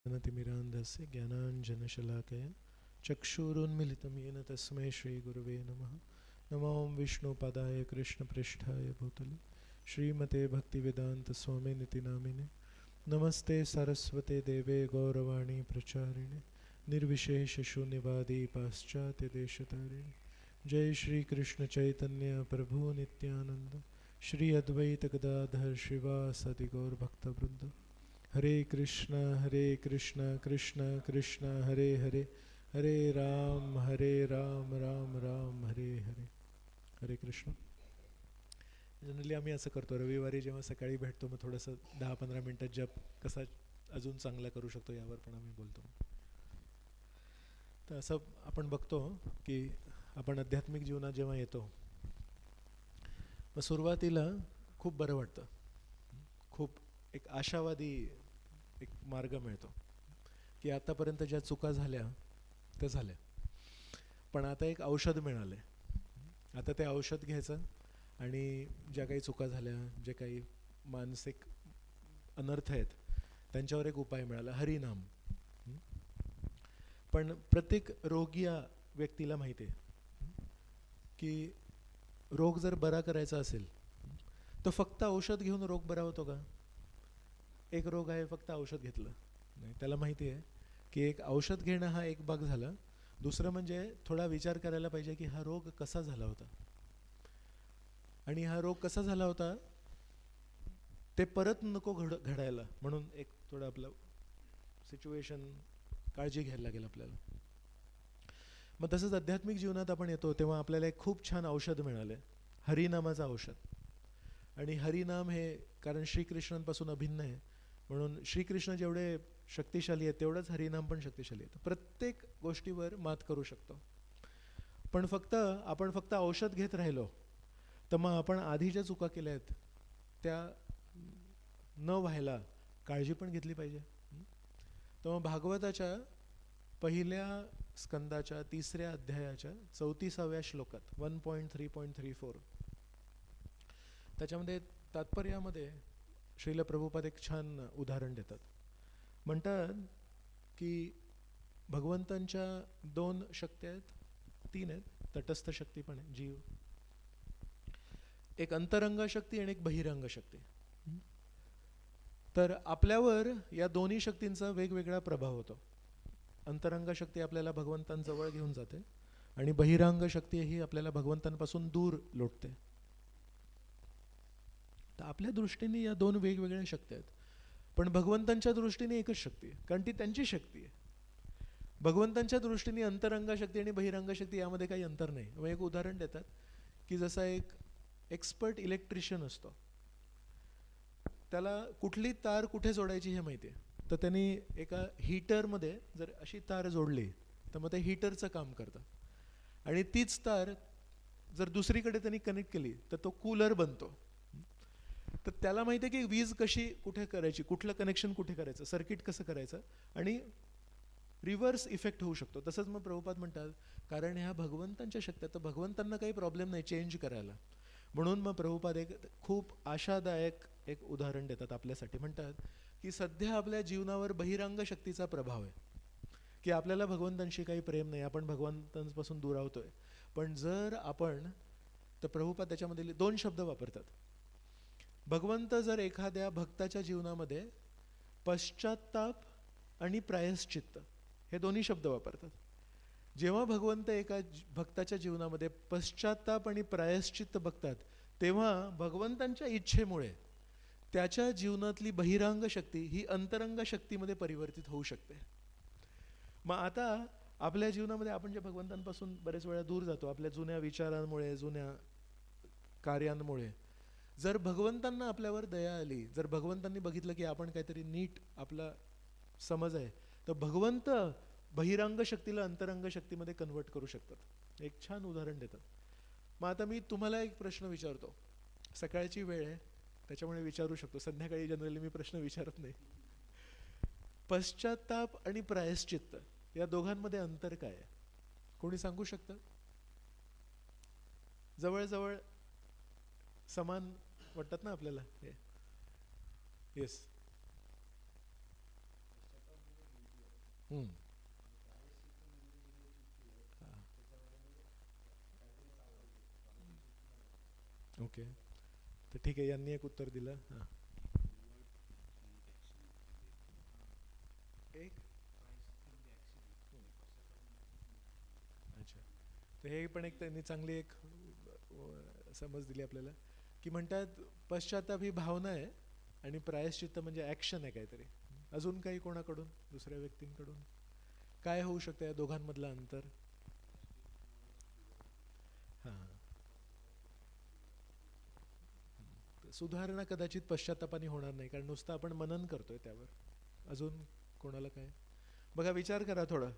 ज्ञानतिमिरान्धस्य ज्ञानाञ्जनशलाकया चक्षुरुन्मिलितं येन तस्मै श्रीगुरवे नमः। नमो विष्णुपदाय कृष्णपृष्ठाय भूतले श्रीमते भक्तिवेदान्तस्वामिनिति नामिने। नमस्ते सरस्वते देवे गौरवाणी प्रचारिणे निर्विशेषशून्यवादी पाश्चात्यदेशतारिणे। जय श्री कृष्ण चैतन्य प्रभु नित्यानंद श्री अद्वैत गदाधर श्रीवासादि गौर भक्तवृंद। हरे कृष्ण कृष्ण कृष्ण हरे हरे, हरे राम राम राम हरे हरे। हरे कृष्ण। जनरली आम्ही असं करतो, रविवारी जेव्हा सकाळी भेटतो मग थोडंसं 10-15 मिनटात जप कसा अजून चांगला करू शकतो यावर पण आम्ही बोलतो। तर असं आपण बघतो की आपण आध्यात्मिक जीवनात जेव्हा येतो मग सुरुवातीला खूप बरं वाटतं, खूप एक आशावादी एक मार्ग मिळतो की आतापर्यंत ज्या चुका झाल्या त्या झाल्या, पण आता एक औषध मिळाले, आता ते औषध घ्यायचं आणि ज्या काही चुका झाल्या, जे काही मानसिक अनर्थ आहेत त्यांच्यावर एक उपाय मिळाला, हरिनाम। पण प्रत्येक रोगिया व्यक्तीला माहिती आहे की रोग जर बरा करायचा असेल तर फक्त औषध घेऊन रोग बरा होतो का? एक रोग आहे, फक्त औषध घेतलं नाही, त्याला माहिती आहे की एक औषध घेणं हा एक भाग झाला, दुसरं म्हणजे थोडा विचार करायला पाहिजे की हा रोग कसा झाला होता आणि हा रोग कसा झाला होता ते परत नको घडायला, म्हणून एक थोडं आपलं सिच्युएशन काळजी घ्यायला लागेल आपल्याला। मग तसंच आध्यात्मिक जीवनात आपण येतो तेव्हा आपल्याला एक खूप छान औषध मिळाले, हरिनामाचं औषध। आणि हरिनाम हे कारण श्रीकृष्णांपासून अभिन्न आहे, म्हणून श्रीकृष्ण जेवढे शक्तिशाली आहेत तेवढंच हरिनाम पण शक्तिशाली आहे, प्रत्येक गोष्टीवर मात करू शकतो। पण आपण फक्त औषध घेत राहिलो तर मग आपण आधी ज्या चुका केल्या आहेत त्या न व्हायला काळजी पण घेतली पाहिजे। तर मग भागवताच्या पहिल्या स्कंदाच्या 3ऱ्या अध्यायाच्या 34व्या श्लोकात 1.3.34 त्याच्यामध्ये तात्पर्यामध्ये श्रील प्रभुपाद एक छान उदाहरण देतात। म्हणतात की भगवंतांच्या 2 शक्ती आहेत, 3 आहेत, तटस्थ शक्ती पण आहे, जीव, एक अंतरंग शक्ती आणि एक बहिरंग शक्ती। तर आपल्यावर या दोन्ही शक्तींचा वेगवेगळा प्रभाव होतो। अंतरंग शक्ती आपल्याला भगवंतांजवळ घेऊन जाते आणि बहिरंग शक्ती ही आपल्याला भगवंतांपासून दूर लोटते। तर आपल्या दृष्टीने या 2 वेगवेगळ्या शक्ती आहेत, पण भगवंतांच्या दृष्टीने एकच शक्ती आहे, कारण ती त्यांची शक्ती आहे। भगवंतांच्या दृष्टीने अंतरंग शक्ती आणि बहिरंग शक्ती यामध्ये काही अंतर नाही। मग एक उदाहरण देतात की जसा एक एक्सपर्ट इलेक्ट्रिशियन असतो, त्याला कुठली तार कुठे जोडायची हे माहिती आहे, तर त्यांनी एका हीटरमध्ये जर अशी तार जोडली तर मग ते हीटरचं काम करतं, आणि तीच तार जर दुसरीकडे त्यांनी कनेक्ट केली तर तो कूलर बनतो। तर त्याला माहिती आहे की वीज कशी कुठे करायची, कुठलं कनेक्शन कुठे करायचं, सर्किट कसं करायचं, आणि रिव्हर्स इफेक्ट होऊ शकतो। तसंच मग प्रभुपाद म्हणतात कारण ह्या भगवंतांच्या शक्ती, तर भगवंतांना काही प्रॉब्लेम नाही चेंज करायला, म्हणून मग प्रभुपाद एक खूप आशादायक एक उदाहरण देतात आपल्यासाठी। म्हणतात की सध्या आपल्या जीवनावर बहिरंग शक्तीचा प्रभाव आहे की आपल्याला भगवंतांशी काही प्रेम नाही, आपण भगवंतांपासून दूर होतोय, पण जर आपण, तर प्रभुपाद त्याच्यामध्ये 2 शब्द वापरतात। भगवंत जर एखाद्या भक्ताच्या जीवनामध्ये पश्चात्ताप आणि प्रायश्चित्त हे दोन्ही शब्द वापरतात। जेव्हा भगवंत एका भक्ताच्या जीवनामध्ये पश्चात्ताप आणि प्रायश्चित्त बघतात तेव्हा भगवंतांच्या इच्छेमुळे त्याच्या जीवनातली बहिरंग शक्ती ही अंतरंग शक्तीमध्ये परिवर्तित होऊ शकते। मग आता आपल्या जीवनामध्ये आपण जे भगवंतांपासून बरेच वेळा दूर जातो आपल्या जुन्या विचारांमुळे, जुन्या कार्यांमुळे, जर भगवंतांना आपल्यावर दया आली, जर भगवंतांनी बघितलं की आपण काहीतरी नीट आपला समज आहे, तर भगवंत बहिरंग शक्तीला अंतरंग शक्तीमध्ये कन्वर्ट करू शकतात। एक छान उदाहरण देतात। मग आता मी तुम्हाला एक प्रश्न विचारतो, सकाळची वेळ आहे त्याच्यामुळे विचारू शकतो, संध्याकाळी जनरली मी प्रश्न विचारत नाही। पश्चात्ताप आणि प्रायश्चित्त या दोघांमध्ये अंतर काय आहे, कोणी सांगू शकतं? जवळजवळ समान वाटतात ना आपल्याला हे? येस, हम्म. ओके, तर ठीक आहे, यांनी एक उत्तर दिलं. हां, एक. अच्छा, तर हे पण एक त्यांनी चांगली एक समज दिली आपल्याला, की म्हणतात पश्चाताप ही भावना आहे आणि प्रायश्चित्त म्हणजे ॲक्शन आहे काहीतरी. अजून काही कोणाकडून, दुसऱ्या व्यक्तींकडून काय होऊ शकतं या दोघांमधलं अंतर? हां, सुधारणा कदाचित पश्चातापाने होणार नाही, कारण नुसतं आपण मनन करतोय त्यावर. अजून कोणाला काय? बघा, विचार करा थोडं.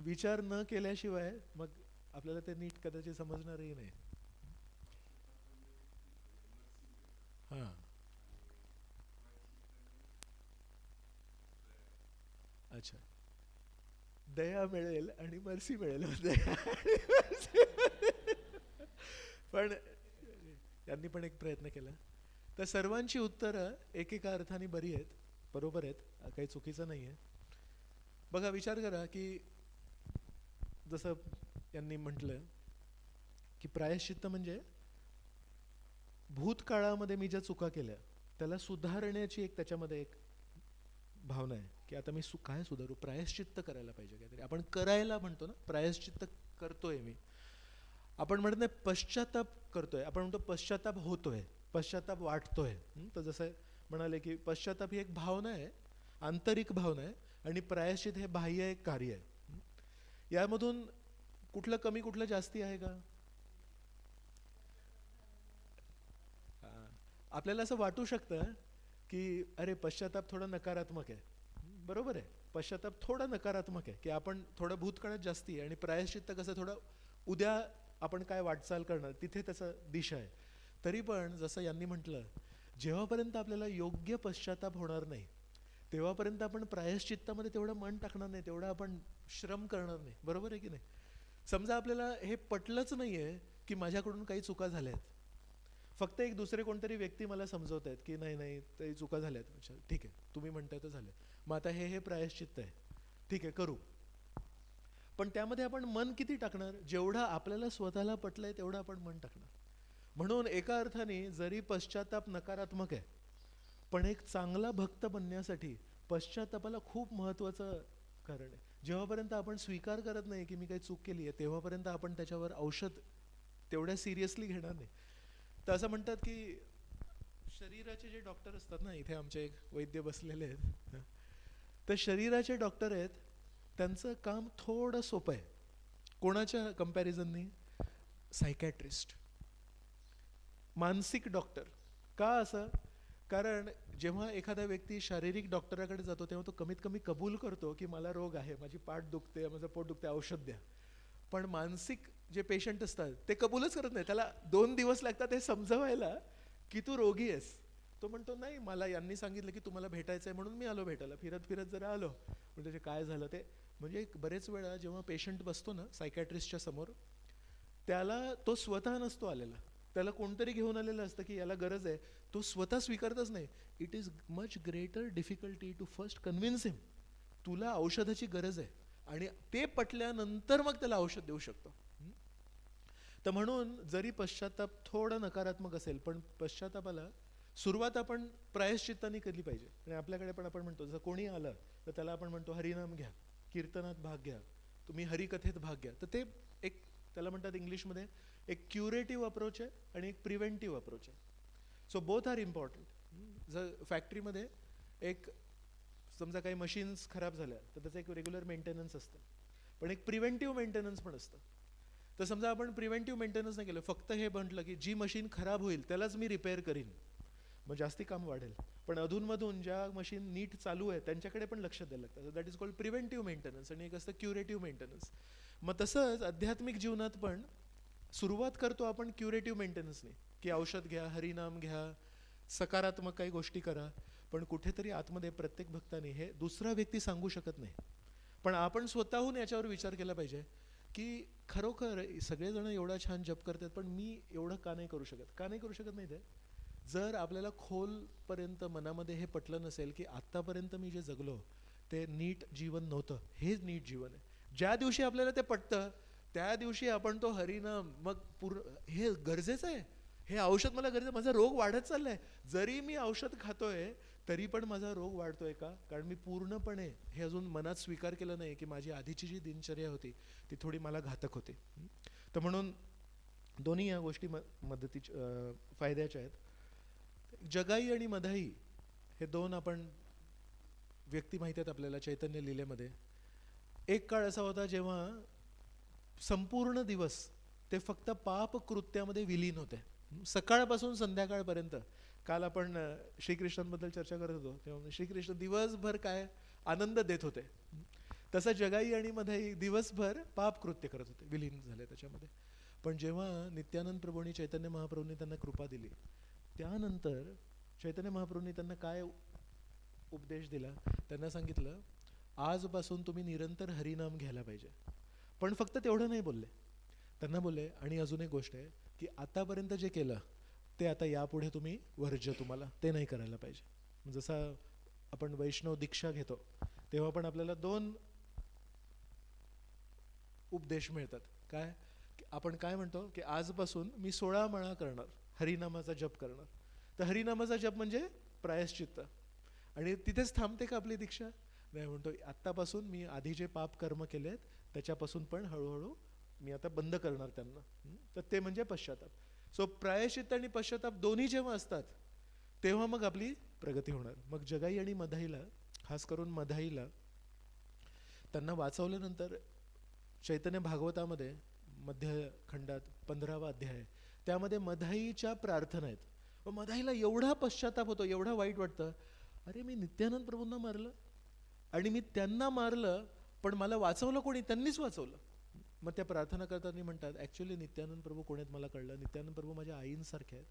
विचार न केल्याशिवाय मग आपल्याला ते नीट कदाचित समजणारही नाही. हां. अच्छा, दया मिळेल आणि मर्सी मिळेल. दया आणि mercy मिळेल. पण त्यांनी पण एक प्रयत्न केला. तर सर्वांची उत्तरं एकेका अर्थाने बरी आहेत, बरोबर आहेत, काही चुकीचं नाही आहे. बघा, विचार करा की जसं यांनी म्हटलं की प्रायश्चित्त म्हणजे भूतकाळामध्ये मी ज्या चुका केल्या त्याला सुधारण्याची एक त्याच्यामध्ये एक भावना आहे, की आता मी काय सुधारू, प्रायश्चित्त करायला पाहिजे काहीतरी. आपण करायला म्हणतो ना, प्रायश्चित्त करतोय मी. आपण म्हणत नाही पश्चाताप करतोय, आपण म्हणतो पश्चाताप होतोय, पश्चाताप वाटतोय. तर जसं म्हणाले की पश्चाताप ही एक भावना आहे, आंतरिक भावना आहे, आणि प्रायश्चित हे बाह्य एक कार्य आहे. यामधून कुठलं कमी कुठलं जास्ती आहे का? आपल्याला असं वाटू शकतं की अरे पश्चाताप थोडा नकारात्मक आहे, बरोबर आहे, पश्चाताप थोडा नकारात्मक आहे, की आपण थोडं भूतकाळात जास्ती आहे, आणि प्रायश्चित्त कसं थोडं उद्या आपण काय वाटचाल करणार तिथे त्याचं दिशा आहे. तरी पण जसं यांनी म्हटलं, जेव्हापर्यंत आपल्याला योग्य पश्चाताप होणार नाही तेव्हापर्यंत आपण प्रायश्चित्तामध्ये तेवढं मन टाकणार नाही, तेवढं आपण श्रम करणार नाही, बरोबर आहे की नाही? समजा आपल्याला हे पटलंच नाहीये की माझ्याकडून काही चुका झाल्या आहेत, फक्त एक दुसरे कोणतरी व्यक्ती मला समजवत आहेत की नाही नाही ते चुका झाल्यात. अच्छा, ठीक आहे, तुम्ही म्हणताय तर झालं, मग आता हे हे प्रायश्चित्त आहे, ठीक आहे करू. पण त्यामध्ये आपण मन किती टाकणार? जेवढा आपल्याला स्वतःला पटलंय तेवढं आपण मन टाकणार. म्हणून एका अर्थाने जरी पश्चाताप नकारात्मक आहे, पण एक चांगला भक्त बनण्यासाठी पश्चातापाला खूप महत्त्वाचं कारण आहे. जेव्हापर्यंत आपण स्वीकार करत नाही की मी काही चूक केली आहे, तेव्हापर्यंत आपण त्याच्यावर औषध तेवढ्या सिरियसली घेणार नाही. तर असं म्हणतात की शरीराचे जे डॉक्टर असतात ना, इथे आमचे एक वैद्य बसलेले आहेत, तर शरीराचे डॉक्टर आहेत, त्यांचं काम थोडं सोपं आहे. कोणाच्या कंपॅरिझननी? सायकॅट्रिस्ट, मानसिक डॉक्टर. का असं? कारण जेव्हा एखादा व्यक्ती शारीरिक डॉक्टराकडे जातो तेव्हा तो कमीत कमी कबूल करतो की मला रोग आहे, माझी पाठ दुखते, माझं पोट दुखते, औषध द्या. पण मानसिक जे पेशंट असतात ते कबूलच करत नाही, त्याला 2 दिवस लागतात हे समजवायला की तू रोगी आहेस. तो म्हणतो नाही, मला यांनी सांगितलं की तुम्हाला भेटायचं आहे म्हणून मी आलो भेटायला, फिरत फिरत जरा आलो. पण त्याचे काय झालं ते, म्हणजे बरेच वेळा जेव्हा पेशंट बसतो ना सायकॅट्रिस्टच्या समोर, त्याला तो स्वतः नसतो आलेला, त्याला कोणतरी घेऊन आलेलं असतं की याला गरज आहे, तो स्वतः स्वीकारतच नाही. It is much greater difficulty to first convince him, तुला औषधाची गरज आहे, आणि ते पटल्यानंतर मग त्याला औषध देऊ शकतो. तर म्हणून जरी पश्चाताप थोडा नकारात्मक असेल, पण पश्चातापाला सुरुवात आपण प्रायश्चित्ताने केली पाहिजे. आणि आपल्याकडे पण आपण म्हणतो, जसं कोणी आलं तर त्याला आपण म्हणतो हरिनाम घ्या, कीर्तनात भाग घ्या, तुम्ही हरिकथेत भाग घ्या. तर ते एक त्याला म्हणतात इंग्लिशमध्ये एक क्युरेटिव्ह अप्रोच आहे आणि एक प्रिव्हेंटिव्ह अप्रोच आहे. So both are important. जर फॅक्टरीमध्ये एक समजा काही मशीन्स खराब झाल्या तर त्याचं एक रेग्युलर मेंटेनन्स असतं, पण एक प्रिव्हेंटिव्ह मेंटेनन्स पण असतं. तर समजा आपण प्रिव्हेंटिव्ह मेंटेनन्स नाही केलं, फक्त हे म्हटलं की जी मशीन खराब होईल त्यालाच मी रिपेअर करीन, मग जास्ती काम वाढेल. पण अधूनमधून ज्या मशीन नीट चालू आहे त्यांच्याकडे पण लक्ष द्यायला लागतं. That is called preventive maintenance. आणि एक असतं क्युरेटिव्ह मेंटेनन्स. मग तसंच आध्यात्मिक जीवनात पण सुरुवात करतो आपण क्युरेटिव्ह मेंटेनन्सने, की औषध घ्या, हरिनाम घ्या, सकारात्मक काही गोष्टी करा. पण कुठेतरी आतमध्ये प्रत्येक भक्ताने हे दुसरा व्यक्ती सांगू शकत नाही, पण आपण स्वतःहून याच्यावर विचार केला पाहिजे की खरोखर सगळेजण एवढा छान जप करतात, पण मी एवढं का नाही करू शकत? का नाही करू शकत नाही ते? जर आपल्याला खोलपर्यंत मनामध्ये हे पटलं नसेल की आत्तापर्यंत मी जे जगलो ते नीट जीवन नव्हतं. हेच नीट जीवन आहे. ज्या दिवशी आपल्याला ते पटतं त्या दिवशी आपण तो हरिनाम मग हे गरजेचं आहे. हे औषध मला गरजेचं, माझा रोग वाढत चाललाय, जरी मी औषध खातोय तरी पण माझा रोग वाढतोय का? कारण मी पूर्णपणे हे अजून मनात स्वीकार केलं नाही की माझी आधीची जी दिनचर्या होती ती थोडी मला घातक होती. तर म्हणून दोन्ही या गोष्टी मदतीच्या फायद्याच्या आहेत. जगाई आणि मधाई हे दोन आपण व्यक्ती माहिती आहेत आपल्याला चैतन्य लीलेमध्ये. एक काळ असा होता जेव्हा संपूर्ण दिवस ते फक्त पाप कृत्यामध्ये विलीन होते, सकाळपासून संध्याकाळपर्यंत. काल आपण श्रीकृष्णांबद्दल चर्चा करत होतो तेव्हा श्रीकृष्ण दिवसभर काय आनंद देत होते, तसं जगाई आणि मधाई दिवसभर पाप कृत्य करत होते, विलीन झाले त्याच्यामध्ये. पण जेव्हा नित्यानंद प्रभूंनी चैतन्य महाप्रभूंनी त्यांना कृपा दिली त्यानंतर चैतन्य महाप्रभूंनी त्यांना काय उपदेश दिला, त्यांना सांगितलं आजपासून तुम्ही निरंतर हरिनाम घ्यायला पाहिजे. पण फक्त तेवढं नाही बोलले, त्यांना बोलले आणि अजून एक गोष्ट आहे की आतापर्यंत जे केलं ते आता यापुढे तुम्ही वर्ज्य, तुम्हाला ते नाही करायला पाहिजे. जसं आपण वैष्णव दीक्षा घेतो तेव्हा पण आपल्याला दोन उपदेश मिळतात. काय आपण काय म्हणतो की आजपासून मी 16 माळा करणार, हरिनामाचा जप करणार. तर हरिनामाचा जप म्हणजे प्रायश्चित्त, आणि तिथेच थांबते का आपली दीक्षा? नाही, म्हणतो आत्तापासून मी आधी जे पाप कर्म केलेत त्याच्यापासून पण हळूहळू मी आता बंद करणार त्यांना. तर ते म्हणजे पश्चाताप. सो प्रायश्चित्त आणि पश्चाताप दोन्ही जेव्हा असतात तेव्हा मग आपली प्रगती होणार. मग जगाई आणि मधाईला, खास करून मधाईला, त्यांना वाचवल्यानंतर चैतन्य भागवतामध्ये मध्य खंडात 15वा अध्याय त्यामध्ये मधाईच्या प्रार्थना आहेत. व मधाईला एवढा पश्चाताप होतो, एवढा वाईट वाटतं, अरे मी नित्यानंद प्रभूंना मारलं आणि मी त्यांना मारलं पण मला वाचवलं कोणी? त्यांनीच वाचवलं. मग त्या प्रार्थना करताना म्हणतात ॲक्च्युली नित्यानंद प्रभू कोण आहेत मला कळलं. नित्यानंद प्रभू माझ्या आईंसारखे आहेत.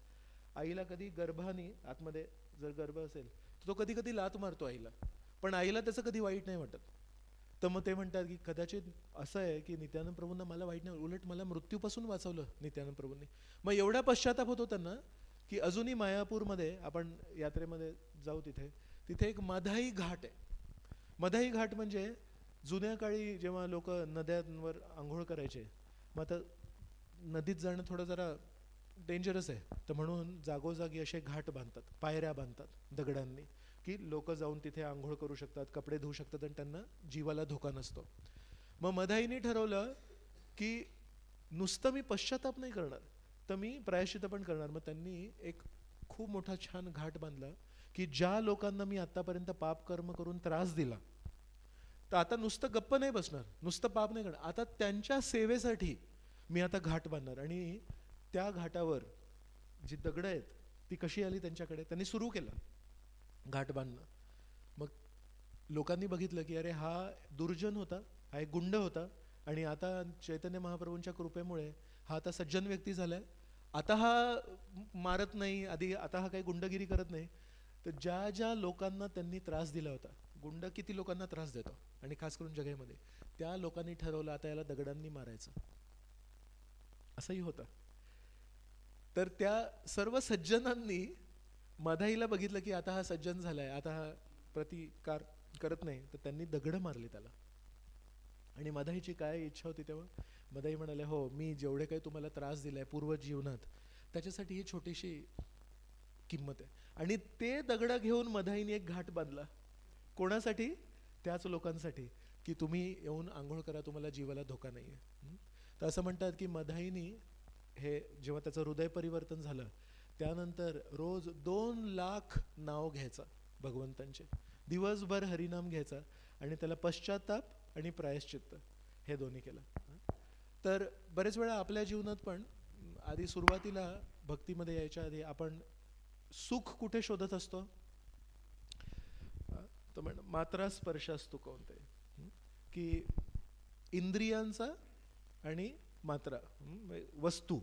आईला कधी गर्भाने आतमध्ये जर गर्भ असेल तर तो कधी कधी लात मारतो आईला, पण आईला त्याचं कधी वाईट नाही वाटत. तर मग ते म्हणतात की कदाचित असं आहे की नित्यानंद प्रभूंना मला वाईट नाही, उलट मला मृत्यूपासून वाचवलं नित्यानंद प्रभूंनी. मग एवढा पश्चाताप होतो त्यांना की अजूनही मायापूरमध्ये आपण यात्रेमध्ये जाऊ तिथे एक मधाई घाट आहे. मधाई घाट म्हणजे जुन्या काळी जेव्हा लोक नद्यांवर आंघोळ करायचे, मग आता नदीत जाणं थोडं जरा डेंजरस आहे, तर म्हणून जागोजागी असे घाट बांधतात, पायऱ्या बांधतात दगडांनी, की लोक जाऊन तिथे आंघोळ करू शकतात, कपडे धुवू शकतात आणि त्यांना जीवाला धोका नसतो. मग मधाईने ठरवलं की नुसतं मी पश्चाताप नाही करणार तर मी प्रायश्चित्त पण करणार. मग त्यांनी एक खूप मोठा छान घाट बांधला की ज्या लोकांना मी आतापर्यंत पाप कर्म करून त्रास दिला, तर आता नुसतं गप्प नाही बसणार, नुसतं पाप नाही करणार, आता त्यांच्या सेवेसाठी मी आता घाट बांधणार. आणि त्या घाटावर जी दगडं आहेत ती कशी आली त्यांच्याकडे, त्यांनी सुरू केलं घाट बांधणं. मग लोकांनी बघितलं की अरे हा दुर्जन होता, हा एक गुंड होता, आणि आता चैतन्य महाप्रभूंच्या कृपेमुळे हा आता सज्जन व्यक्ती झालाय, आता हा मारत नाही, आधी आता हा काही गुंडगिरी करत नाही. तर ज्या ज्या लोकांना त्यांनी त्रास दिला होता, गुंड किती लोकांना त्रास देतो आणि खास करून जगाईमध्ये, त्या लोकांनी ठरवलं आता याला दगडांनी मारायचं. असंही होतं. तर त्या सर्व सज्जनांनी मधाईला बघितलं की आता हा सज्जन झालाय, आता हा प्रतिकार करत नाही, तर त्यांनी दगडं मारली त्याला. आणि मधाईची काय इच्छा होती तेव्हा? मधाई म्हणाले हो, मी जेवढे काही तुम्हाला त्रास दिलाय पूर्व जीवनात त्याच्यासाठी ही छोटीशी किंमत आहे. आणि ते दगड घेऊन मधाईने एक घाट बांधला. कोणासाठी? त्याच लोकांसाठी की तुम्ही येऊन आंघोळ करा, तुम्हाला जीवाला धोका नाहीये. तर असं म्हणतात की मधाईने हे जेव्हा त्याचं हृदय परिवर्तन झालं त्यानंतर रोज 2 लाख नाव घ्यायचा भगवंतांचे, दिवसभर हरिनाम घ्यायचा, आणि त्याला पश्चाताप आणि प्रायश्चित्त हे दोन्ही केलं. तर बरेच वेळा आपल्या जीवनात पण आधी सुरुवातीला भक्तीमध्ये यायच्या आधी आपण सुख कुठे शोधत असतो? तर मात्रा स्पर्श असतो कोणते, की इंद्रियांचा आणि मात्रा वस्तू.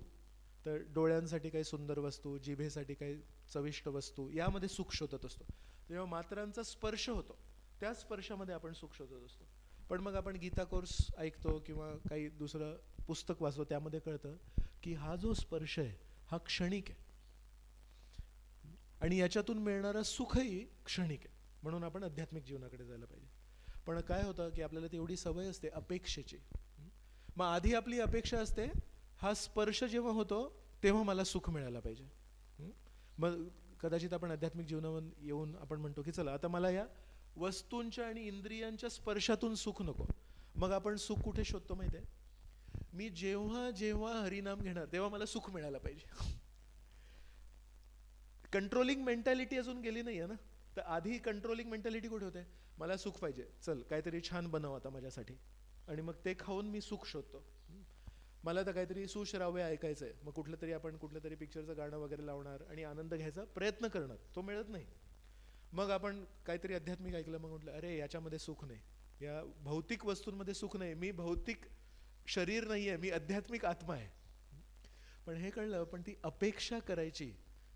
तर डोळ्यांसाठी काही सुंदर वस्तू, जिभेसाठी काही चविष्ट वस्तू, यामध्ये सुख शोधत असतो. जेव्हा मात्रांचा स्पर्श होतो त्या स्पर्शामध्ये आपण सुख शोधत असतो. पण मग आपण गीता कोर्स ऐकतो किंवा काही दुसरं पुस्तक वाचतो, त्यामध्ये कळतं की हा जो स्पर्श आहे हा क्षणिक आहे आणि याच्यातून मिळणारं सुखही क्षणिक आहे. म्हणून आपण आध्यात्मिक जीवनाकडे जायला पाहिजे. पण काय होतं की आपल्याला तेवढी सवय असते अपेक्षेची. मग आधी आपली अपेक्षा असते हा स्पर्श जेव्हा होतो तेव्हा मला सुख मिळायला पाहिजे. मग कदाचित आपण आध्यात्मिक जीवनावर येऊन आपण म्हणतो की चला आता मला या वस्तूंच्या आणि इंद्रियांच्या स्पर्शातून सुख नको. मग आपण सुख कुठे शोधतो माहिती आहे? मी जेव्हा जेव्हा हरिनाम घेणार तेव्हा मला सुख मिळायला पाहिजे. कंट्रोलिंग मेंटॅलिटी अजून गेली नाही आहे ना. तर आधी कंट्रोलिंग मेंटॅलिटी कुठे होते? मला सुख पाहिजे, चल काहीतरी छान बनव आता माझ्यासाठी, आणि मग ते खाऊन मी सुख शोधतो. मला तर काहीतरी सुश्राव्य ऐकायचं आहे, मग कुठलं तरी पिक्चरचं गाणं वगैरे लावणार आणि आनंद घ्यायचा प्रयत्न करणार, तो मिळत नाही. मग आपण काहीतरी आध्यात्मिक ऐकलं, मग म्हटलं अरे याच्यामध्ये सुख नाही, या भौतिक वस्तूंमध्ये सुख नाही, मी भौतिक शरीर नाही आहे, मी आध्यात्मिक आत्मा आहे. पण हे कळलं, पण ती अपेक्षा करायची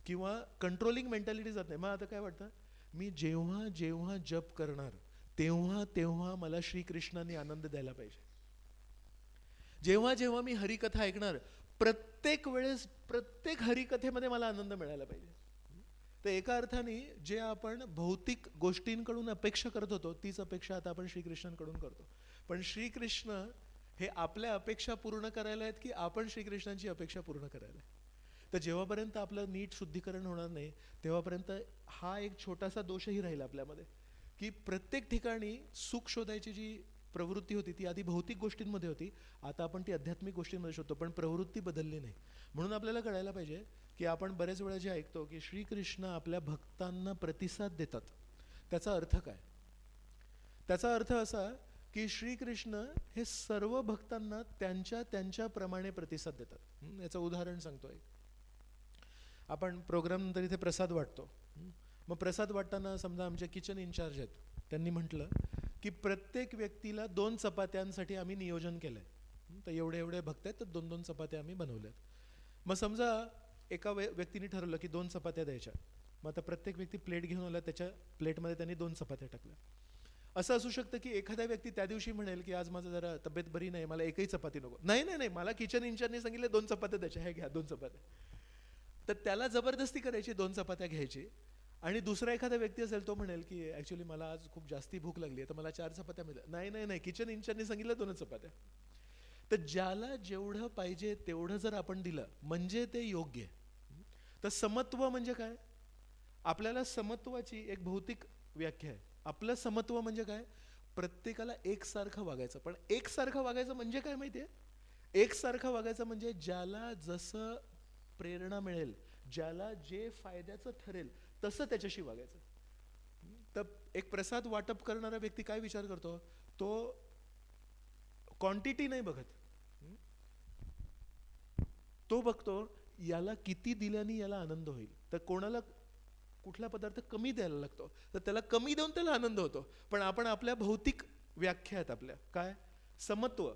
किंवा कंट्रोलिंग मेंटॅलिटी जात नाही. मग आता काय वाटतं, मी जेव्हा जेव्हा जप करणार तेव्हा तेव्हा मला श्रीकृष्णाने आनंद द्यायला पाहिजे. जेव्हा जेव्हा मी हरिकथा ऐकणार प्रत्येक वेळेस प्रत्येक हरिकथेमध्ये मला आनंद मिळायला पाहिजे. तर एका अर्थाने जे आपण भौतिक गोष्टींकडून अपेक्षा करत होतो तीच अपेक्षा आता आपण श्रीकृष्णांकडून करतो. पण श्रीकृष्ण हे आपल्या अपेक्षा पूर्ण करायला आहेत की आपण श्रीकृष्णांची अपेक्षा पूर्ण करायला आहे. तर जेव्हापर्यंत आपलं नीट शुद्धीकरण होणार नाही तेव्हापर्यंत हा एक छोटासा दोषही राहील आपल्यामध्ये, की प्रत्येक ठिकाणी सुख शोधायची जी प्रवृत्ती होती ती आधी भौतिक गोष्टींमध्ये होती, आता आपण ती आध्यात्मिक गोष्टींमध्ये शोधतो, पण प्रवृत्ती बदलली नाही. म्हणून आपल्याला कळायला पाहिजे की आपण बरेच वेळा जे ऐकतो की श्रीकृष्ण आपल्या भक्तांना प्रतिसाद देतात, त्याचा अर्थ काय? त्याचा अर्थ असा की श्रीकृष्ण हे सर्व भक्तांना त्यांच्या त्यांच्याप्रमाणे प्रतिसाद देतात. याचं उदाहरण सांगतोय. आपण प्रोग्राम नंतर इथे प्रसाद वाटतो. मग प्रसाद वाटताना समजा आमचे किचन इन्चार्ज आहेत, त्यांनी म्हटलं की प्रत्येक व्यक्तीला 2 चपात्यांसाठी आम्ही नियोजन केलंय, तर एवढे एवढे भक्त आहेत तर 2-2 चपात्या आम्ही बनवल्यात. मग समजा एका व्यक्तीने ठरवलं की 2 चपात्या द्यायच्या, मग आता प्रत्येक व्यक्ती प्लेट घेऊन आला, त्याच्या प्लेटमध्ये त्यांनी 2 चपात्या टाकल्या. असं असू शकतं की एखादा व्यक्ती त्या दिवशी म्हणेल की आज माझं जरा तब्येत बरी नाही, मला एकही चपाती नको. नाही नाही नाही, मला किचन इन्चार्जने सांगितले 2 चपात्या द्यायच्या, हे घ्या 2 चपात्या. तर त्याला जबरदस्ती करायची 2 चपात्या घ्यायची. आणि दुसरा एखादा व्यक्ती असेल तो म्हणेल की ॲक्च्युली मला आज खूप जास्ती भूक लागली आहे तर मला 4 चपात्या मिळतात. नाही नाही नाही, किचन इन्चार्जने सांगितलं 2 चपात्या. तर ज्याला जेवढं पाहिजे तेवढं जर आपण दिलं म्हणजे ते योग्य आहे. तर समत्व म्हणजे काय? आपल्याला समत्वाची एक भौतिक व्याख्या आहे. आपलं समत्व म्हणजे काय? प्रत्येकाला एकसारखं वागायचं. पण एकसारखं वागायचं म्हणजे काय माहिती आहे? एकसारखं वागायचं म्हणजे ज्याला जसं प्रेरणा मिळेल, ज्याला जे फायद्याचं ठरेल तसं त्याच्याशी वागायचं. तर एक प्रसाद वाटप करणारा व्यक्ती काय विचार करतो? तो क्वांटिटी नाही बघत, तो बघतो याला किती दिल्याने याला आनंद होईल. तर कोणाला कुठला पदार्थ कमी द्यायला लागतो तर त्याला कमी देऊन त्याला आनंद होतो. पण आपण आपल्या भौतिक व्याख्या आहेत आपल्या, काय समत्व,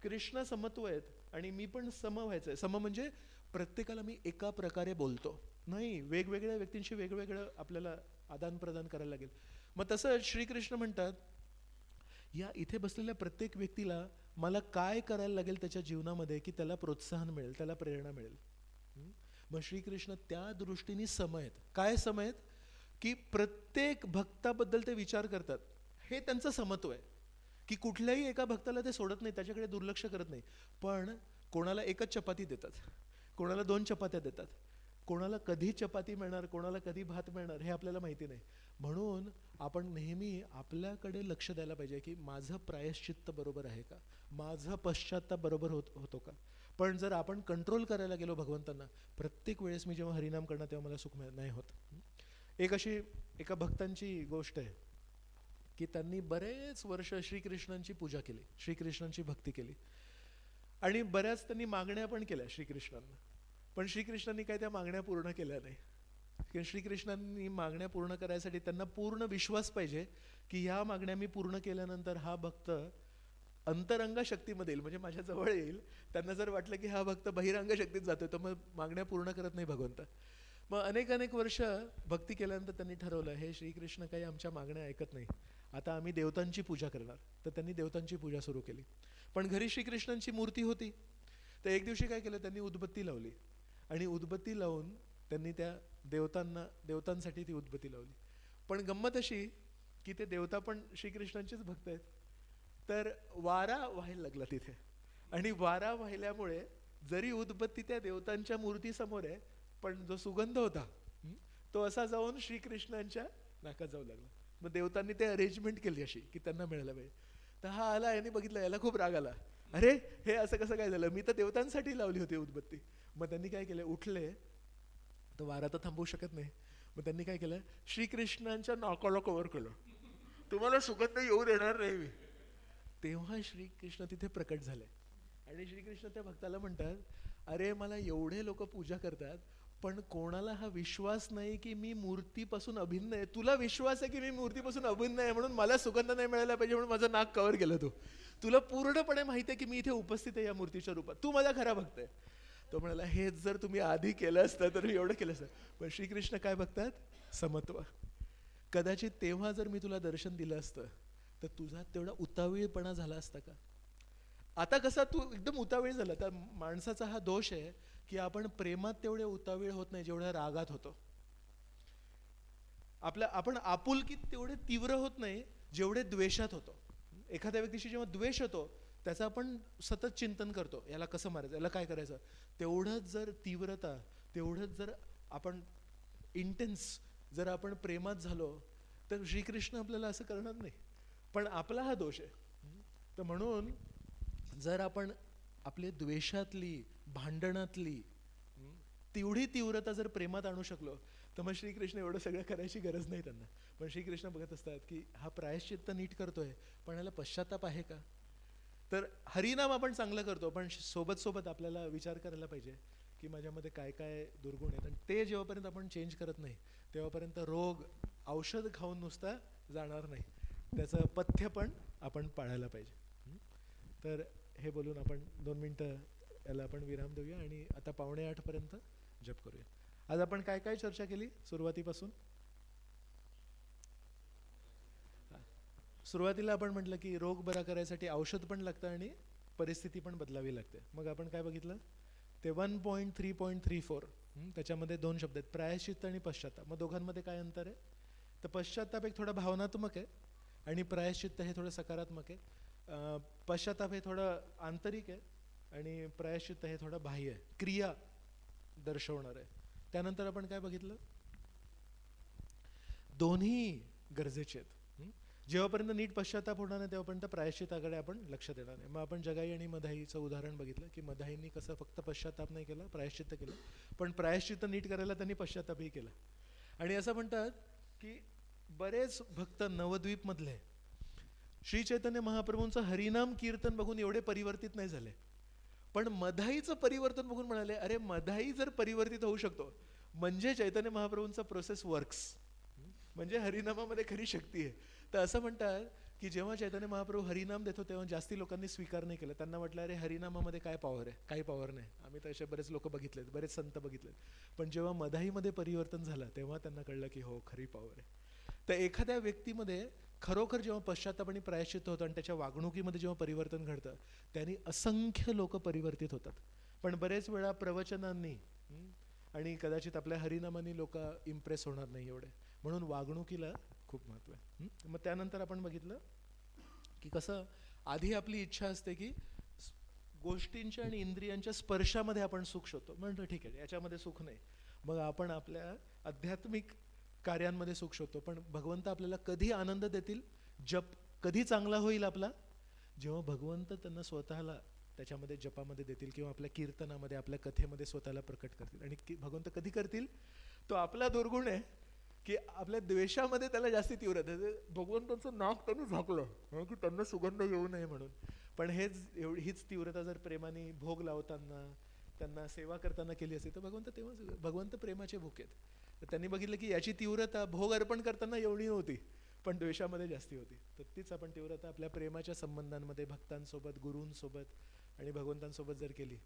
कृष्ण समत्व आहेत आणि मी पण सम व्हायचंय. सम म्हणजे प्रत्येकाला मी एका प्रकारे बोलतो नाही, वेगवेगळ्या व्यक्तींशी वेगवेगळं आपल्याला आदान प्रदान करायला लागेल. मग तसं श्रीकृष्ण म्हणतात या इथे बसलेल्या प्रत्येक व्यक्तीला मला काय करायला लागेल त्याच्या जीवनामध्ये की त्याला प्रोत्साहन मिळेल, त्याला प्रेरणा मिळेल. मग श्रीकृष्ण त्या दृष्टीने सम आहेत. काय सम आहेत? की प्रत्येक भक्ताबद्दल ते विचार करतात, हे त्यांचं समत्व आहे. की कुठल्याही एका भक्ताला ते सोडत नाही, त्याच्याकडे दुर्लक्ष करत नाही. पण कोणाला एकच चपाती देतात, कोणाला 2 चपात्या देतात, कोणाला कधी चपाती मिळणार, कोणाला कधी भात मिळणार हे आपल्याला माहिती नाही. म्हणून आपण नेहमी आपल्याकडे लक्ष द्यायला पाहिजे की माझं प्रायश्चित्त बरोबर आहे का, माझं पश्चात्ताप बरोबर होतो का. पण जर आपण कंट्रोल करायला गेलो भगवंतांना, प्रत्येक वेळेस मी जेव्हा हरिनाम करणार तेव्हा मला सुख नाही होत. एक अशी एका भक्तांची गोष्ट आहे की त्यांनी बरेच वर्ष श्रीकृष्णांची पूजा केली, श्रीकृष्णांची भक्ती केली आणि बऱ्याच त्यांनी मागण्या पण केल्या श्रीकृष्णांना. पण श्रीकृष्णांनी काय त्या मागण्या पूर्ण केल्या नाही. कारण श्रीकृष्णांनी मागण्या पूर्ण करायसाठी त्यांना पूर्ण विश्वास पाहिजे की ह्या मागण्या मी पूर्ण केल्यानंतर हा भक्त अंतरंग शक्तीमध्ये येईल, म्हणजे माझ्या जवळ येईल. त्यांना जर वाटलं की हा भक्त बहिरंग शक्तीत जातोय तर मग मागण्या पूर्ण करत नाही भगवंत. मग अनेक वर्ष भक्ती केल्यानंतर त्यांनी ठरवलं हे श्रीकृष्ण काही आमच्या मागण्या ऐकत नाही, आता आम्ही देवतांची पूजा करणार. तर त्यांनी देवतांची पूजा सुरू केली. पण घरी श्रीकृष्णांची मूर्ती होती. तर एक दिवशी काय केलं, त्यांनी उदबत्ती लावली आणि उदबत्ती लावून त्यांनी त्या देवतांसाठी ती उदबत्ती लावली. पण गंमत अशी की ते देवता पण श्रीकृष्णांचेच भक्त आहेत. तर वारा व्हायला लागला तिथे, आणि वारा वाहिल्यामुळे जरी उदबत्ती त्या देवतांच्या मूर्तीसमोर आहे, पण जो सुगंध होता तो असा जाऊन श्रीकृष्णांच्या नाकात जाऊ लागला. मग देवतांनी ते अरेंजमेंट केली अशी की त्यांना मिळायला पाहिजे. तर हा आला, यांनी बघितलं, याला खूप राग आला, अरे हे असं कसं काय झालं, मी तर देवतांसाठी लावली होती उदबत्ती. मग त्यांनी काय केलं, उठले, तर वारा तर थांबवू शकत नाही. मग त्यांनी काय केलं, श्रीकृष्णांच्या नाकाला कव्हर केलं, तुम्हाला सुगंध येऊ देणार नाही मी. तेव्हा श्रीकृष्ण तिथे प्रकट झाले, आणि श्रीकृष्ण त्या भक्ताला म्हणतात, अरे मला एवढे लोक पूजा करतात, पण कोणाला हा विश्वास नाही की मी मूर्तीपासून अभिन्न आहे. तुला विश्वास आहे की मी मूर्तीपासून अभिन्न आहे म्हणून मला सुगंध नाही मिळायला पाहिजे म्हणून माझं नाक कव्हर केलं तू. तुला पूर्णपणे माहिती आहे की मी इथे उपस्थित आहे या मूर्तीच्या रूपात, तू माझा खरा भक्त आहे. तो म्हणाला, हेच जर तुम्ही आधी केलं असतं तर मी एवढं केलं असतं. पण श्रीकृष्ण काय बघतात, समत्व. कदाचित तेव्हा जर मी तुला दर्शन दिलं असतं तर तुझा तेवढा उतावीळपणा झाला असता का. आता कसा तू एकदम उतावीळ झाला. तर माणसाचा हा दोष आहे की आपण प्रेमात तेवढे उतावीळ होत नाही जेवढ्या रागात होतो. आपण आपुलकीत तेवढे तीव्र होत नाही जेवढे द्वेषात होतो. एखाद्या व्यक्तीशी जेव्हा द्वेष होतो त्याचं आपण सतत चिंतन करतो, याला कसं मारायचं, याला काय करायचं. तेवढंच जर तीव्रता, तेवढंच जर आपण इंटेन्स जर आपण प्रेमात झालो तर श्रीकृष्ण आपल्याला असं करणार नाही. पण आपला हा दोष आहे. तर म्हणून जर आपण आपले द्वेषातली, भांडणातली तेवढी तीव्रता जर प्रेमात आणू शकलो तर मग श्रीकृष्ण एवढं सगळं करायची गरज नाही त्यांना. पण श्रीकृष्ण बघत असतात की हा प्रायश्चित्त नीट करतोय, पण ह्याला पश्चाताप आहे का. तर हरिनाम आपण चांगलं करतो, पण सोबत सोबत आपल्याला विचार करायला पाहिजे की माझ्यामध्ये काय काय दुर्गुण आहेत. आणि ते जेव्हापर्यंत आपण चेंज करत नाही तेव्हापर्यंत रोग औषध खाऊन नुसता जाणार नाही, त्याचं पथ्य पण आपण पाळायला पाहिजे. तर हे बोलून आपण 2 मिनटं याला आपण विराम देऊया आणि आता 7:45 पर्यंत जप करूया. आज आपण काय काय चर्चा केली सुरुवातीपासून. सुरुवातीला आपण म्हटलं की रोग बरा करायसाठी औषध पण लागतं आणि परिस्थिती पण बदलावी लागते. मग आपण काय बघितलं, ते 1.3.34 त्याच्यामध्ये 2 शब्द आहेत, प्रायश्चित्त आणि पश्चाताप. मग दोघांमध्ये काय अंतर आहे. तर पश्चाताप एक थोडा भावनात्मक आहे आणि प्रायश्चित्त हे थोडं सकारात्मक आहे. पश्चाताप हे थोडं आंतरिक आहे आणि प्रायश्चित्त हे थोडं बाह्य आहे, क्रिया दर्शवणार आहे. त्यानंतर आपण काय बघितलं, दोन्ही गरजेचे आहेत. जेव्हापर्यंत नीट पश्चाताप होणार नाही तेव्हापर्यंत प्रायश्चित्ताकडे आपण लक्ष देणार नाही. मग आपण जगाई आणि मधाईचं उदाहरण बघितलं की मधाईंनी कसं फक्त पश्चाताप नाही केला, प्रायश्चित्त केलं, पण प्रायश्चित्त नीट करायला त्यांनी पश्चातापही केला. आणि असं म्हणतात की बरेच भक्त नवद्वीप मधले श्री चैतन्य महाप्रभूंचं हरिनाम कीर्तन बघून एवढे परिवर्तित नाही झाले, पण मधाईचं परिवर्तन बघून म्हणाले, अरे मधाई जर परिवर्तित होऊ शकतो म्हणजे चैतन्य महाप्रभूंचा प्रोसेस वर्क्स, म्हणजे हरिनामामध्ये खरी शक्ती आहे. तर असं म्हणतात की जेव्हा चैतन्य महाप्रभू हरिनाम देतो तेव्हा जास्ती लोकांनी स्वीकार नाही केला. त्यांना वाटलं अरे हरिनामामध्ये काय पॉवर आहे, काही पॉवर नाही. आम्ही तर असे बरेच लोक बघितलेत, बरेच संत बघितलेत. पण जेव्हा मधाईमध्ये परिवर्तन झालं तेव्हा त्यांना कळलं की हो खरी पॉवर आहे. तर एखाद्या व्यक्तीमध्ये खरोखर जेव्हा पश्चाताप आणि प्रायश्चित्त होतं आणि त्याच्या वागणुकीमध्ये जेव्हा परिवर्तन घडतं त्यांनी असंख्य लोक परिवर्तित होतात. पण बरेच वेळा प्रवचनांनी आणि कदाचित आपल्या हरिनामानी लोक इम्प्रेस होणार नाही एवढे, म्हणून वागणुकीला खूप महत्व आहे. मग त्यानंतर आपण बघितलं की कसं आधी आपली इच्छा असते की गोष्टींच्या आणि इंद्रियांच्या स्पर्शामध्ये आपण सुख शोधतो. म्हणतो ठीक आहे याच्यामध्ये सुख नाही, मग आपण आपल्या आध्यात्मिक कार्यांमध्ये सुख शोधतो. पण भगवंत आपल्याला कधी आनंद देतील, जप कधी चांगला होईल आपला, जेव्हा भगवंत त्यांना स्वतःला त्याच्यामध्ये जपामध्ये देतील किंवा आपल्या कीर्तनामध्ये आपल्या कथेमध्ये स्वतःला प्रकट करतील. आणि भगवंत कधी करतील, तो आपला दुर्गुण आहे की आपल्या द्वेषामध्ये त्याला जास्ती तीव्रता आहे. भगवंतांचं नाक त्यांनी झाकलं की त्यांना सुगंध येऊ नये म्हणून. पण हीच तीव्रता जर प्रेमाने भोग लावताना त्यांना सेवा करताना केली असती तर भगवंत प्रेमाचे भूक आहेत. तर त्यांनी बघितलं की याची तीव्रता भोग अर्पण करताना एवढी नव्हती पण द्वेषामध्ये जास्ती होती. तर तीच आपण तीव्रता आपल्या प्रेमाच्या संबंधांमध्ये भक्तांसोबत, गुरूंसोबत आणि भगवंतांसोबत जर केली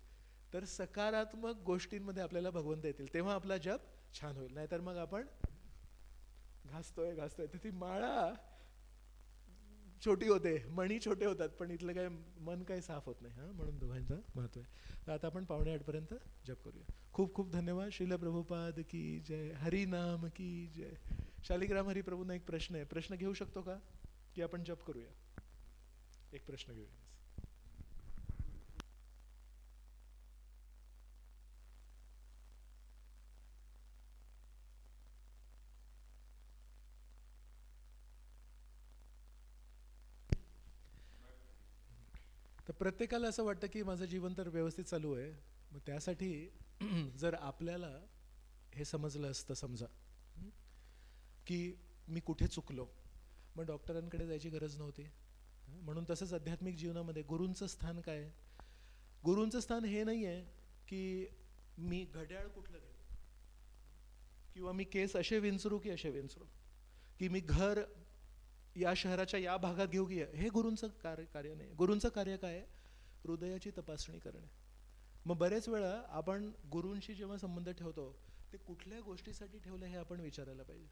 तर सकारात्मक गोष्टींमध्ये आपल्याला भगवंत येतील, तेव्हा आपला जप छान होईल. नाहीतर मग आपण घासतोय तर ती माळा छोटी होते, मणी छोटे होतात, पण इथलं काय मन काही साफ होत नाही. म्हणून दोघांचं महत्व आहे. तर आता आपण 7:45 पर्यंत जप करूया. खूप खूप धन्यवाद. श्रील प्रभुपाद की जय. हरिनाम की जय. शालिग्राम हरिप्रभूंना एक प्रश्न आहे, प्रश्न घेऊ शकतो का की आपण जप करूया? एक प्रश्न घेऊया. तर प्रत्येकाला असं वाटतं की माझं जीवन तर व्यवस्थित चालू आहे. मग त्यासाठी जर आपल्याला हे समजलं असतं, समजा की मी कुठे चुकलो, मग डॉक्टरांकडे जायची गरज नव्हती. म्हणून तसंच आध्यात्मिक जीवनामध्ये गुरूंचं स्थान काय आहे? गुरूंचं स्थान हे नाही आहे की मी घड्याळ कुठलं घेऊ, किंवा मी केस असे विंचरू की असे विंचरू, की मी घर या शहराच्या या भागात घेऊ की हे गुरूंचं कार्य नाही. गुरूंचं कार्य काय आहे? हृदयाची तपासणी करणे. मग बरेच वेळा आपण गुरूंशी जेव्हा संबंध ठेवतो ते कुठल्या गोष्टीसाठी ठेवलं हे आपण विचारायला पाहिजे.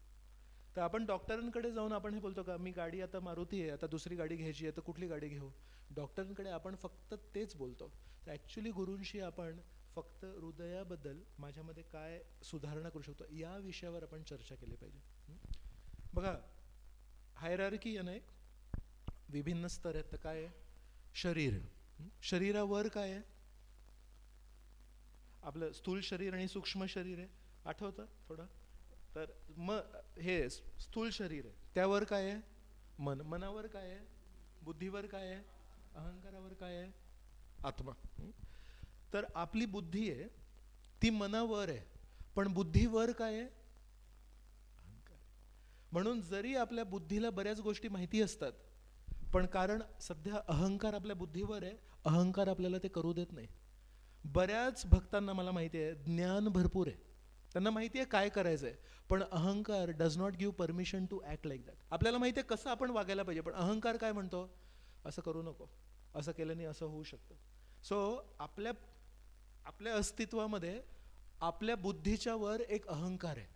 तर आपण डॉक्टरांकडे जाऊन आपण हे बोलतो का, मी गाडी आता मारुती आहे, आता दुसरी गाडी घ्यायची आहे, तर कुठली गाडी घेऊ? डॉक्टरांकडे आपण फक्त तेच बोलतो. तर ॲक्च्युली गुरूंशी आपण फक्त हृदयाबद्दल माझ्यामध्ये काय सुधारणा करू शकतो या विषयावर आपण चर्चा केली पाहिजे. बघा, हायरार्की आहे ना, एक विभिन्न स्तर आहेत. तर काय आहे? शरीर. शरीरावर काय आहे? आपलं स्थूल शरीर आणि सूक्ष्म शरीर आहे, आठवतं थोडं? तर मग हे स्थूल शरीर आहे, त्यावर काय आहे? मन. मनावर काय आहे? बुद्धीवर काय आहे? अहंकारावर काय आहे? आत्मा. तर आपली बुद्धी आहे ती मनावर आहे, पण बुद्धीवर काय आहे? अहंकार. म्हणून जरी आपल्या बुद्धीला बऱ्याच गोष्टी माहिती असतात, पण कारण सध्या अहंकार आपल्या बुद्धीवर आहे, अहंकार आपल्याला ते करू देत नाही. बऱ्याच भक्तांना मला माहिती आहे ज्ञान भरपूर आहे, त्यांना माहिती आहे काय करायचं आहे, पण अहंकार does not give permission to act like that. आपल्याला माहिती आहे कसं आपण वागायला पाहिजे, पण अहंकार काय म्हणतो? असं करू नको, असं केल्याने असं होऊ शकतं. सो आपल्या अस्तित्वामध्ये आपल्या बुद्धीच्या वर एक अहंकार आहे.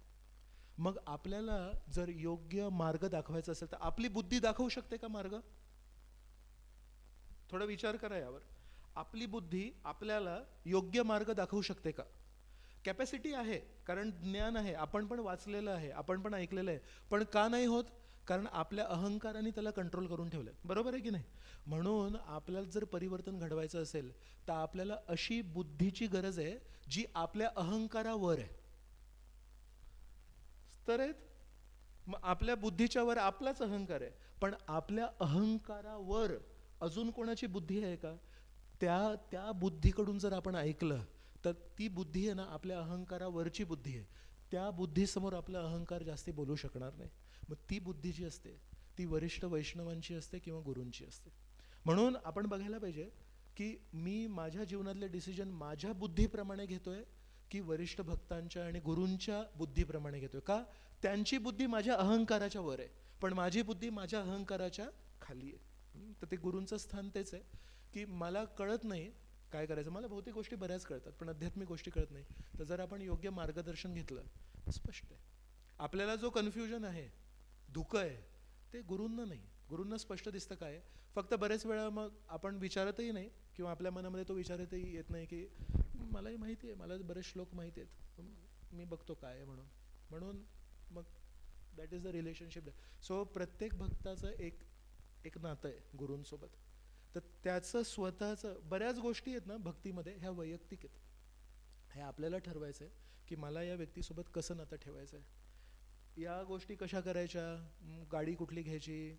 मग आपल्याला जर योग्य मार्ग दाखवायचा असेल तर आपली बुद्धी दाखवू शकते का मार्ग? थोडा विचार करा यावर. आपली बुद्धी आपल्याला योग्य मार्ग दाखवू शकते का? कॅपॅसिटी आहे, कारण ज्ञान आहे, आपण पण वाचलेलं आहे, आपण पण ऐकलेलं आहे, पण का नाही होत? कारण आपल्या अहंकाराने त्याला कंट्रोल करून ठेवलं. बरोबर आहे की नाही? म्हणून आपल्याला जर परिवर्तन घडवायचं असेल तर आपल्याला अशी बुद्धीची गरज आहे जी आपल्या अहंकारावर आहे. तर आहेत मग आपल्या बुद्धीच्या वर आपलाच अहंकार आहे, पण आपल्या अहंकारावर अजून कोणाची बुद्धी आहे का? त्या बुद्धीकडून जर आपण ऐकलं तर ती बुद्धी आहे ना आपल्या अहंकारावरची बुद्धी आहे. त्या बुद्धीसमोर आपला अहंकार जास्ती बोलू शकणार नाही. मग ती बुद्धी जी असते ती वरिष्ठ वैष्णवांची असते किंवा गुरूंची असते. म्हणून आपण बघायला पाहिजे की मी माझ्या जीवनातले डिसिजन माझ्या बुद्धीप्रमाणे घेतोय की वरिष्ठ भक्तांच्या आणि गुरूंच्या बुद्धीप्रमाणे घेतोय. का? त्यांची बुद्धी माझ्या अहंकाराच्या वर आहे, पण माझी बुद्धी माझ्या अहंकाराच्या खाली आहे. तर ते गुरूंचं स्थान तेच आहे की मला कळत नाही काय करायचं. मला भौतिक गोष्टी बऱ्याच कळतात पण आध्यात्मिक गोष्टी कळत नाही. तर जर आपण योग्य मार्गदर्शन घेतलं स्पष्ट आहे. आपल्याला जो कन्फ्युजन आहे, धुकं आहे, ते गुरूंना नाही. गुरूंना स्पष्ट दिसतं काय. फक्त बरेच वेळा मग आपण विचारतही नाही किंवा आपल्या मनामध्ये तो विचारतही येत नाही की मलाही माहिती आहे, मला बरेच श्लोक माहिती आहेत, मी बघतो काय आहे म्हणून मग that is the relationship. So प्रत्येक भक्ताचं एक नातं आहे गुरूंसोबत. तर त्याचं स्वतःचं बऱ्याच गोष्टी आहेत ना भक्तीमध्ये ह्या वैयक्तिक आहेत. हे आपल्याला ठरवायचं आहे की मला या व्यक्तीसोबत कसं नातं ठेवायचं आहे. या गोष्टी कशा करायच्या, गाडी कुठली घ्यायची,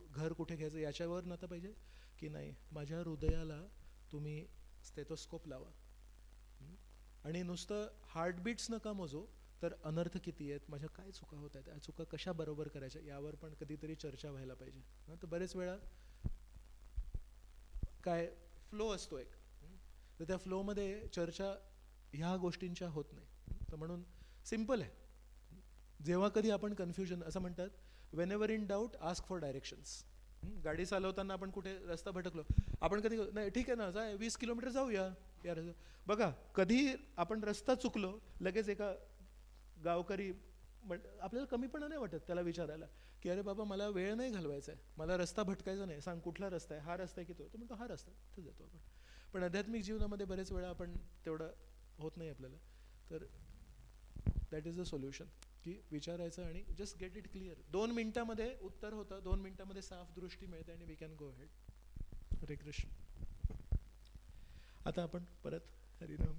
घर कुठे घ्यायचं, याच्यावर नातं पाहिजे की नाही माझ्या हृदयाला तुम्ही स्टेथोस्कोप लावा आणि नुसतं हार्टबीट्स नका मोजू, तर अनर्थ किती आहेत, माझ्या काय चुका होत आहेत, त्या चुका कशा बरोबर करायच्या यावर पण कधीतरी चर्चा व्हायला पाहिजे. तर बरेच वेळा काय फ्लो असतो एक, तर त्या फ्लोमध्ये चर्चा ह्या गोष्टींच्या होत नाही. तर म्हणून सिम्पल आहे, जेव्हा कधी आपण कन्फ्युजन असं म्हणतात Wien ever in doubt ask for directions. गाडी चालवताना आपण कुठे रस्ता भटकलो, आपण कधी नाही ठीक आहे ना जाय 20 किलोमीटर जाऊया या. बघा कधी आपण रस्ता चुकलो लगेच एका गावकरी आपल्याला कमीपणा नाही वाटत त्याला विचारायला की अरे बाबा मला वेळ नाही घालवायचा आहे, मला रस्ता भटकायचा नाही, सांग कुठला रस्ता आहे, हा रस्ता आहे की तो म्हणतो हा रस्ता आहे, तर जातो आपण. पण आध्यात्मिक जीवनामध्ये बरेच वेळा आपण तेवढं होत नाही आपल्याला. तर दॅट इज द सोल्युशन. की विचारायचं आणि जस्ट गेट इट क्लिअर. 2 मिनिटामध्ये उत्तर होतं, 2 मिनिटामध्ये साफ दृष्टी मिळते आणि वी कॅन गो हेड. हरे कृष्ण. आता आपण परत हरिनाम